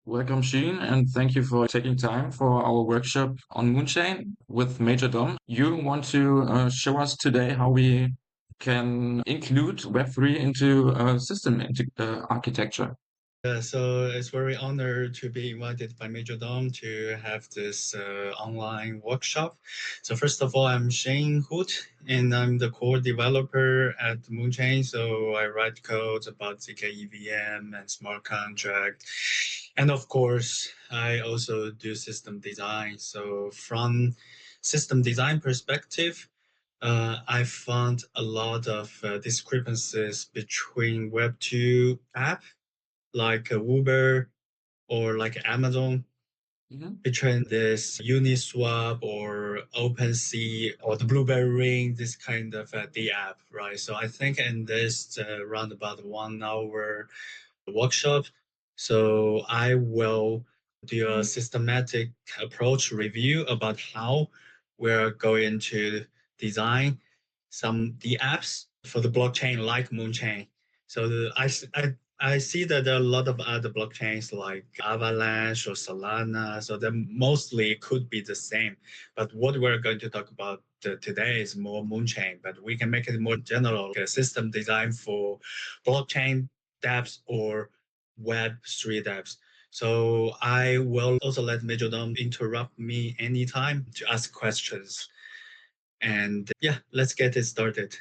Welcome, Sheen, and thank you for taking time for our workshop on Moonchain with Major Dom. You want to show us today how we can include Web3 into architecture. So it's very honored to be invited by Major Dom to have this online workshop. So first of all, I'm Shane Hoot, and I'm the core developer at Moonchain. So I write code about ZK EVM and smart contract. And of course, I also do system design. So from system design perspective, I found a lot of discrepancies between Web2 app like Uber or like Amazon Mhm. between this Uniswap or OpenSea or the Blueberry Ring, this kind of the app, right? So I think in this round about 1 hour workshop, so I will do a systematic approach review about how we're going to design some the apps for the blockchain like Moonchain. So I see that there are a lot of other blockchains like Avalanche or Solana. So they mostly could be the same. But what we're going to talk about today is more Moonchain, but we can make it more general, like a system design for blockchain dApps or Web3 dApps. So I will also let Major Dom interrupt me anytime to ask questions. And yeah, let's get it started.